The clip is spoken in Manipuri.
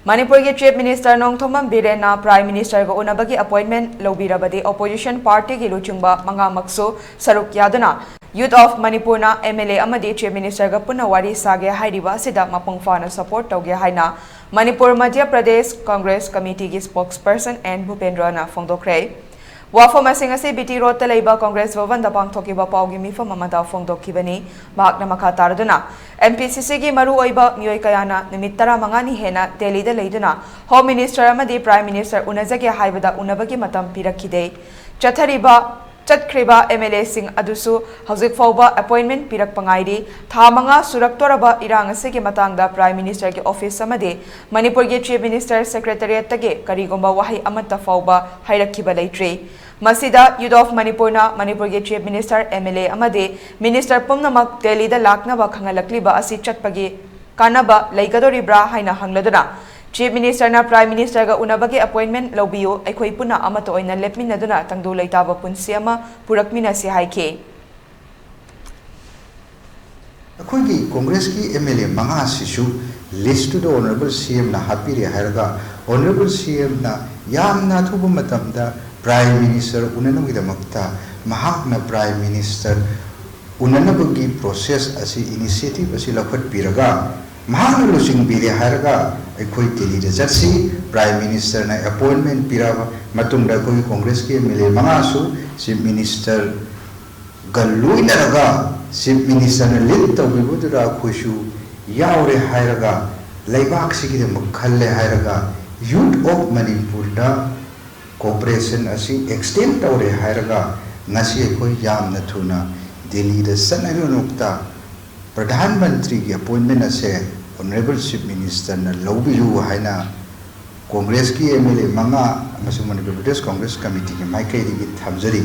Manipur ki Chief Minister Nongthomam Birena Prime Minister go unabagi appointment lobirabadi opposition party ki luchungba manga maksu saruk yaduna Youth of Manipur na MLA amadi Chief Minister ga punna wari sage hairiba sida mapung fana support tauge haina Manipur Madhya Pradesh Congress Committee ki spokesperson N Bhupendra na fongdokre Wafam asing ase BT Road ta leiba Congress Bhavan da pangthokiba paugi mifam amada fongdokkibani bahakna makha taraduna MPCC ki maru oiba mioi kayana nimit 15 ni hena Delhi da leiduna Home Minister amadi Prime Minister unazage haibada unabagi matam pirakhide Chatkriba MLA sing adusu hauzik fauba appointment pirak pangaidi thamanga suraktoraba irang asige matangda Prime Minister ki office amade Manipur ki Chief Minister Secretariat tage karigomba wahi amatta fauba hairakhiba leitre Masida Youth of Manipur na Manipur ki Chief Minister MLA amade Minister pumnamak Delhi da laknaba khangalakliba asi chatpagi kanaba leigadoribra haina hangladuna Chief Minister na Prime Minister ga unabagi appointment lobiyo aikhoi puna amato oina lepminaduna tangdu leitaba punsi ama purakmina si haike अखोई की कांग्रेस की MLA मंगा सिसु list to the honourable CM ना हापीरे हायरगा ऑनरेबल CM ना यामना थुबु मतमदा प्राइम मिनिस्टर उननगिदमक्ता महाकना प्राइम मिनिस्टर उननबगी प्रोसेस असि इनिशिएटिव असि लखत पिरगा महाकना लुसिंग बिरे हायरगा अखोई दिल्ली द जर्सी प्राइम मिनिस्टर ना अपॉइंटमेंट पिराबा मतुंगदा कोई कांग्रेस की MLA मंगा सु चीफ मिनिस्टर गल्लुइनरगा Chief Minister na lit tawibudura khushu yaure hairaga laibak sigide mukhalle hairaga Youth of Manipur da cooperation asi extend tawre hairaga ngasi khoi yamna thuna Delhi da sanaru nukta Pradhan Mantri ki appointment ase Honorable Chief Minister na lobiyu haina Congress ki MLA manga amasung Manipur Pradesh Congress Committee ki maikai digi thamjari